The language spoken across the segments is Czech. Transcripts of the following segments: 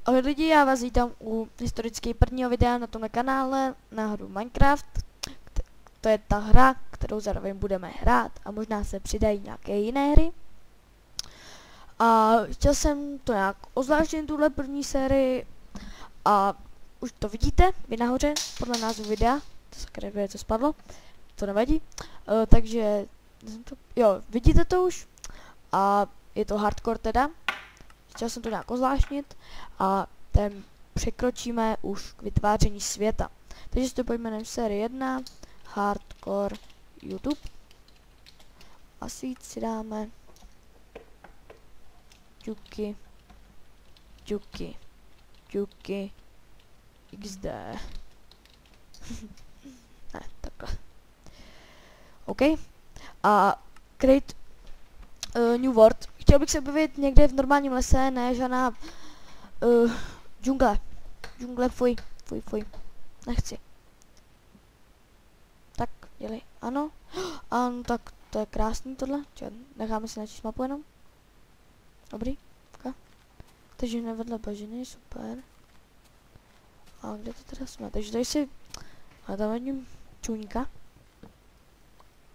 Ahoj lidi, já vás vítám u historicky prvního videa na tomhle kanále na hru Minecraft. To je ta hra, kterou zároveň budeme hrát a možná se přidají nějaké jiné hry. A chtěl jsem to nějak ozvláštnit tuhle první sérii a už to vidíte, vy nahoře, podle názvu videa, to sakra, kde to spadlo, to nevadí. Takže, jo, vidíte to už a je to hardcore teda. Chtěl jsem to nějak ozvláštnit a ten překročíme už k vytváření světa. Takže si to pojmenujeme série 1, hardcore YouTube. A svít si dáme Juky XD. Ne, takhle. OK. A create new world. Chtěl bych se objevit někde v normálním lese, ne žádná džungle. Džungle, fuj. Nechci. Tak, dělej. Ano. Ano, tak to je krásný tohle. Necháme si načíst mapu jenom. Dobrý. Okay. Takže nevedle bažiny, super. A kde to teda jsme? Takže tady si... A tam vidím čůňka.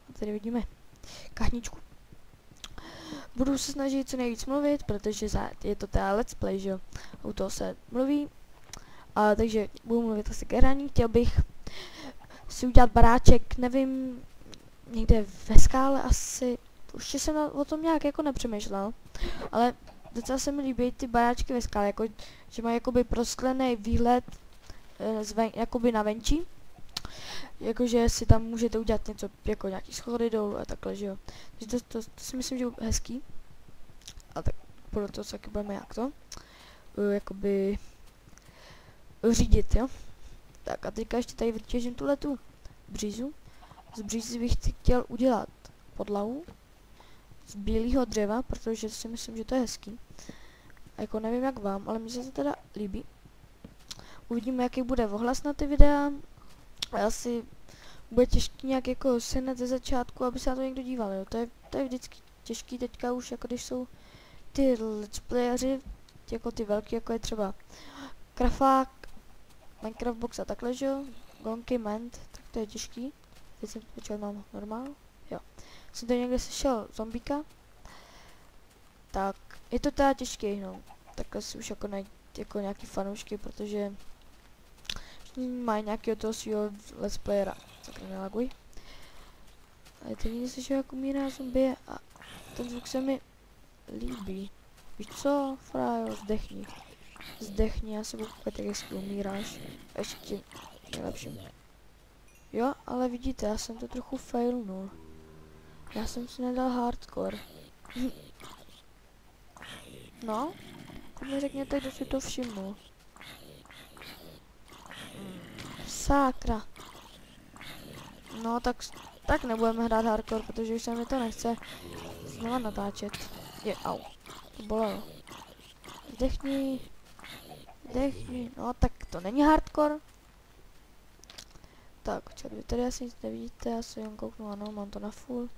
A tady vidíme kahničku. Budu se snažit co nejvíc mluvit, protože je to teda let's play, že jo. U toho se mluví. A takže budu mluvit asi ke hraní. Chtěl bych si udělat baráček, nevím, někde ve skále asi. Už jsem o tom nějak jako nepřemýšlel. Ale docela se mi líbí ty baráčky ve skále, jako, že mají jakoby prosklený výhled jakoby na venčí. Jakože si tam můžete udělat něco, jako nějaký schody dolů a takhle, že jo. Takže to si myslím, že je hezký. A tak podle toho taky budeme jak to jakoby řídit, jo. Tak a teďka ještě tady vytěžím tuhletu břízu. Z břízy bych chtěl udělat podlahu z bílého dřeva, protože si myslím, že to je hezký. A jako nevím jak vám, ale mně se to teda líbí. Uvidíme, jaký bude ohlas na ty videa. A asi bude těžký nějak jako sehnat ze začátku, aby se na to někdo díval, jo. To je vždycky těžký teďka už, jako když jsou ty let's playeři, jako ty velký, jako je třeba Krafák, Minecraft Box a takhle, že jo. Gonky, Ment, tak to je těžký. Teď jsem počal, mám normál, jo. Jsem tady někde slyšel zombíka. Tak, je to teda těžký, no. Takhle si už jako najít jako nějaký fanoušky, protože mají nějakého toho svého let's playera. Tak nelaguj. Ale teď někdy slyšel, jak umírá zombie a ten zvuk se mi líbí. Víš co, frájo, zdechni. Zdechni, já se budu koukat, jak hezky umíráš. Ještě tím nejlepším. Jo, ale vidíte, já jsem to trochu failnul. Já jsem si nedal hardcore. No, mi řekněte, kdo si to všimnul. Sakra. No, tak nebudeme hrát hardcore, protože už se mi to nechce znova natáčet. Au. To bolelo. Vdechni. No, tak to není hardcore. Tak, vy tady asi nic nevidíte, já se jen kouknu, ano, mám to na full.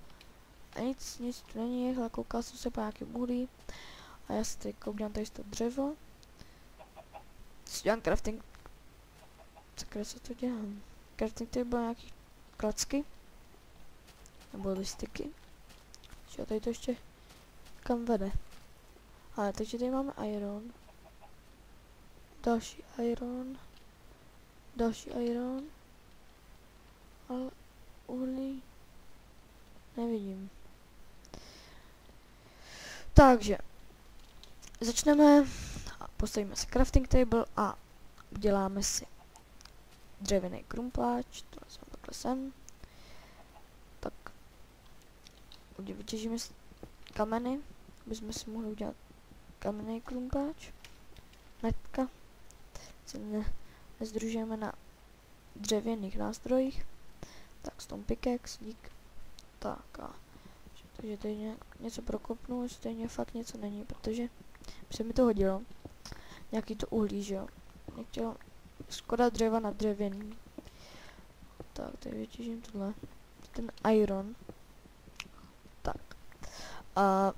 A nic tu není, ale koukal jsem se po nějakým uhlí. A já si tady koukám, tady to dřevo. Dělám crafting. Sakra, co to dělám? Crafting tady bylo nějaký klacky. Nebo listiky. A tady to ještě kam vede. Ale takže tady máme iron. Další iron. Ale uhlí nevidím. Takže začneme a postavíme si crafting table a uděláme si dřevěný krumpáč, to jsem takhle sem. Tak vytěžíme si kameny, aby jsme si mohli udělat kamenný krumpáč. Netka. Se nezdružujeme na dřevěných nástrojích. Tak stone pickaxe, dík. Tak a takže tady něco prokopnu, stejně fakt něco není, protože se mi to hodilo. Nějaký to uhlí, že jo. Nechtěl škoda dřeva na dřevěný. Tak, tady vytěžím tohle. Ten iron. Tak. A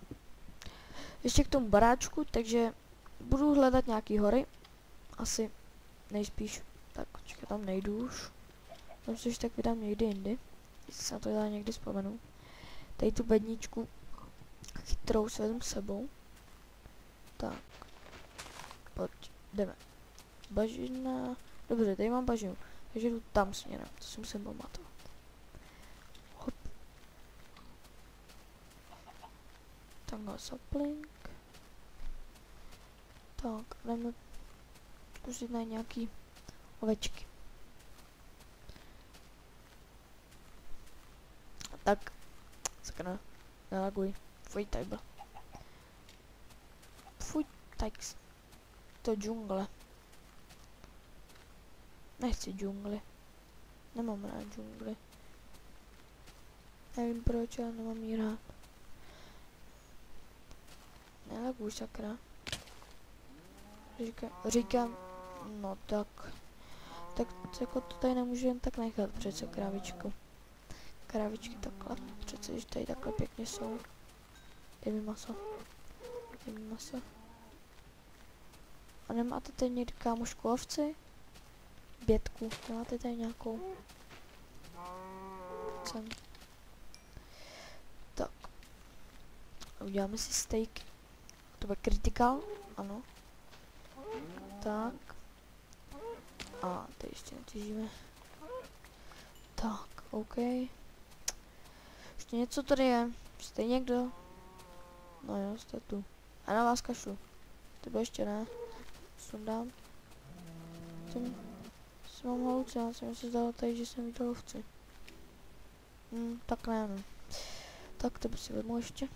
ještě k tomu baráčku, takže budu hledat nějaký hory. asi nejspíš, tak počkej, tam nejdu už. Tam se tak vydám někdy jindy, jestli se na to já někdy vzpomenu. Tady tu bedničku chytrou se vezmu sebou. Tak, pojď, jdeme. Bažina, dobře, tady mám bažinu, takže jdu tam směrem, to si musím pamatovat. Hop. Takhle sapling. Tak, jdeme zkusit najít nějaký ovečky. Tak, sakra, nelaguj, fuj, tady byl. Fuj, tak, to džungle. Nechci džungli. Nemám rád džungli. Nevím proč, ale nemám jí rád. Nelaguj, sakra. Říkám, no tak jako to tady nemůžu jen tak nechat přece krávičku. Krávičky takhle, přece, že tady takhle pěkně jsou. Dej mi maso. Dej mi maso. A nemáte tady někdy kámošku ovci? Bětku, nemáte tady nějakou? Sem. Tak. Uděláme si steak. To bude critical, ano. Tak. A tady ještě netěžíme. Tak, OK. Ještě něco tady je. Jste někdo? No jo, jste tu. A na vás kašlu. Tebe ještě ne. Sundám. Jsem mám halucinace, mi se zdalo tady, že jsem viděl ovci. Tak ne, no. Tak to by si vezmu ještě.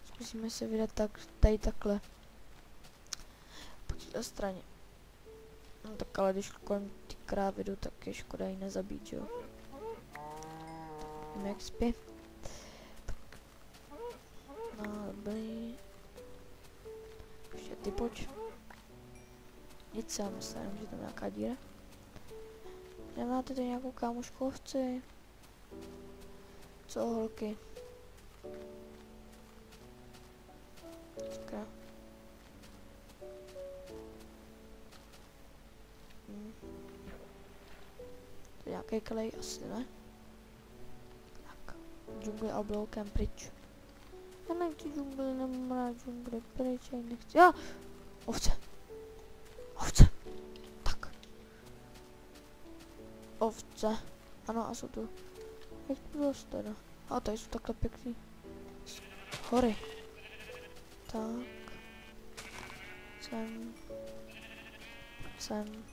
Zkusíme se vydat tak, tady takhle. Po této straně. No tak ale když kolem ty krávy jdu, tak je škoda jí nezabít, jo. Vím jak spí. Tak. No dobrý. Ještě ty pojď. Nic se myslím, že tam nějaká díra. Nemáte tady nějakou kámošku ovci? Co holky? Čeká. To je nějaký klej, asi ne? Tak. Džungli a blokem pryč. Já nechci džungli, nemám rád džungli, pryč, já nechci. Já! Ovce! Ovce! Tak. Ovce. Ano, a jsou tu. Jak to dost teda? A tady jsou takhle pěkný. Hory. Tak. Sem.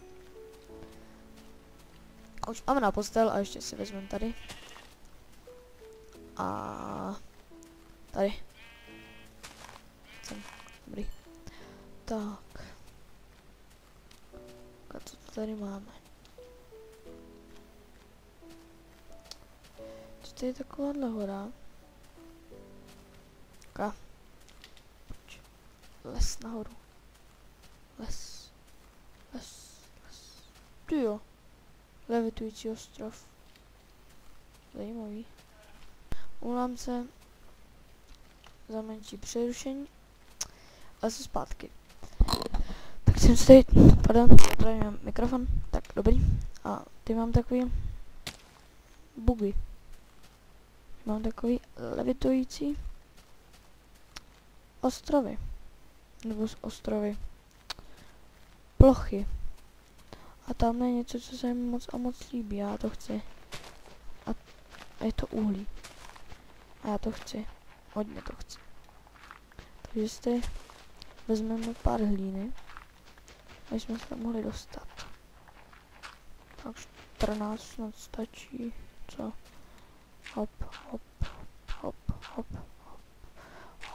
A už máme na postel a ještě si vezmeme tady. A tady. Sem. Dobrý. Tak. A co to tady máme? Co je takováhle hora? Ka. Pojď. Les nahoru. Les. Tu jo. Levitující ostrov. Zajímavý. Umlám se za menší přerušení. A se zpátky. Tak jsem si tady, pardon, pravím mikrofon. Tak, dobrý. A ty mám takový bugy. Mám takový levitující ostrovy. Nebo ostrovy. Plochy. A tam je něco, co se mi moc líbí. Já to chci. A je to uhlí. A já to chci. Hodně to chci. Takže si vezmeme pár hlíny. A jsme se tam mohli dostat. Tak 14 snad stačí. Co?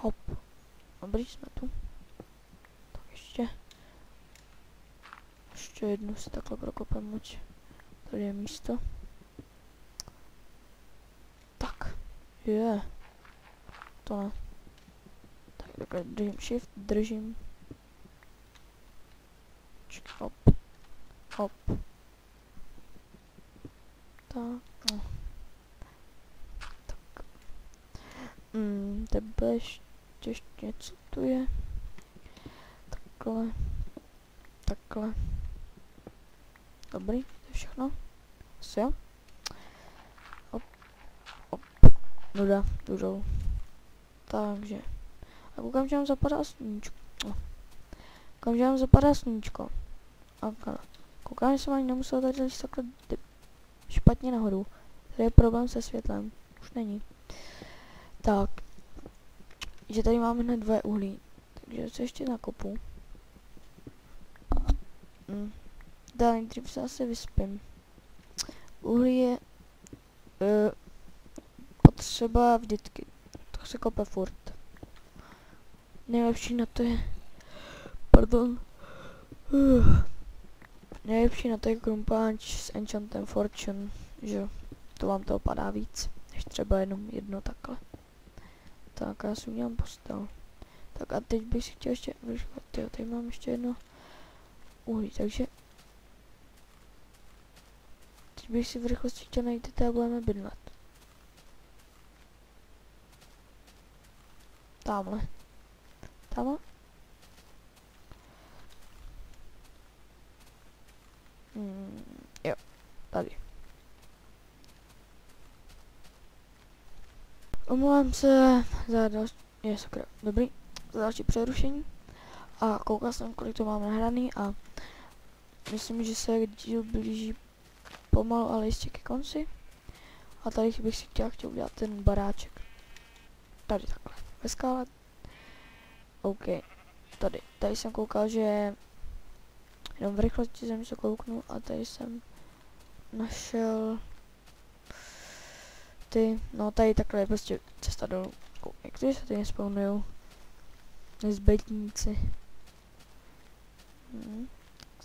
Hop. Dobrý, jsme tu. Tak ještě jednu si takhle prokopem moč. Tady je místo. Tak. Je. To ne. Tak takhle držím shift, držím. Hop. Tak. No. Tak. Tebe ještě něco tu je. Tak takhle. Takhle. Dobrý, to je všechno. Asi jo. Op. Nuda, jdu dolů. Takže. A koukám, že nám zapadá sluníčko. Koukám, že nám zapadá sluníčko. A koukám, že jsem ani nemusel tady líst takhle špatně nahoru. Tady je problém se světlem. Už není. Tak. Že tady máme hned 2 uhlí. Takže se ještě nakopu. Dál nejdřív se asi vyspím. Uhlí je potřeba vždycky. To se kope furt. Nejlepší na to je... Pardon. Nejlepší na to je krumpáč s enchantem fortune, že to vám to opadá víc, než třeba jenom jedno takhle. Tak já si udělám postel. Tak a teď bych si chtěl ještě vyšvat, jo, tady mám ještě jedno uhlí, takže... Teď bych si v rychlosti chtěl najít, kde budeme bydlet. Tamhle. Tamhle? Jo, tady. Omlouvám se za další, je sakra, dobrý, za další přerušení. A koukal jsem, kolik to mám nahraný a myslím, že se díl blíží pomalu, ale jistě ke konci. A tady bych si chtěl udělat ten baráček. Tady takhle, ve skále. OK, tady jsem koukal, že jenom v rychlosti jsem se kouknul a tady jsem našel no tady takhle je prostě cesta dolů. Někteří se tady nespawnují nezbytníci.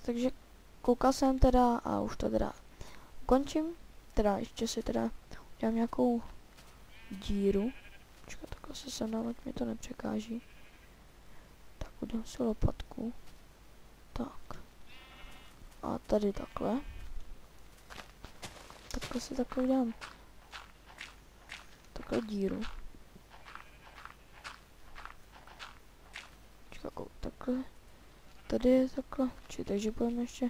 Takže koukal jsem teda a už to teda ukončím. Teda ještě si teda udělám nějakou díru. Počkat, takhle se sem dám, ať mi to nepřekáží. Tak udělám si lopatku. Tak. A tady takhle. Takhle si takhle udělám. Takhle díru. Takhle. Tady je takhle. Takže budeme ještě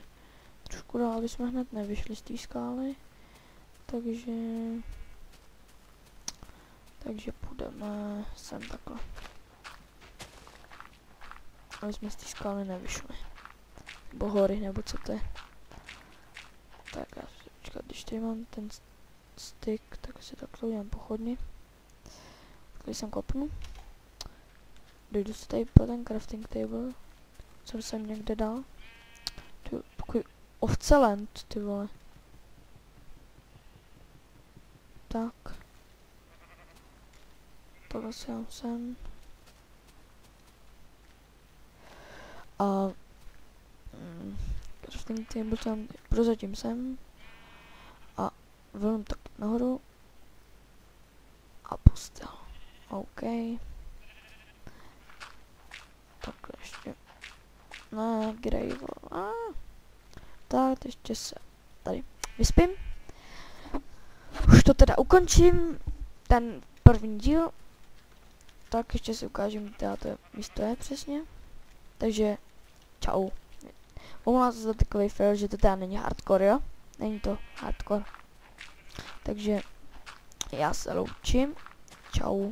trošku dál, aby jsme hned nevyšli z té skály. Takže půjdeme sem takhle. Aby jsme z té skály nevyšli. Nebo hory, nebo co to je. Tak já si počkat, když tady mám ten stick, tak si takhle udělám pochodně. Takhle jsem kopnu. Dojdu si tady po ten crafting table. Co jsem někde dal. Takový ovceland, ty vole. Tak. Tohle si dám sem. A crafting table tam prozatím sem. A vlnu tak nahoru. A postel. OK. Takhle ještě. No, gravel. Tak, ještě se tady vyspím. Už to teda ukončím. Ten první díl. Tak ještě si ukážem, teda to místo je přesně. Takže, čau. Omlouvám se za takový fail, že to teda není hardcore, jo? Není to hardcore. Takže, já se loučím. Čau.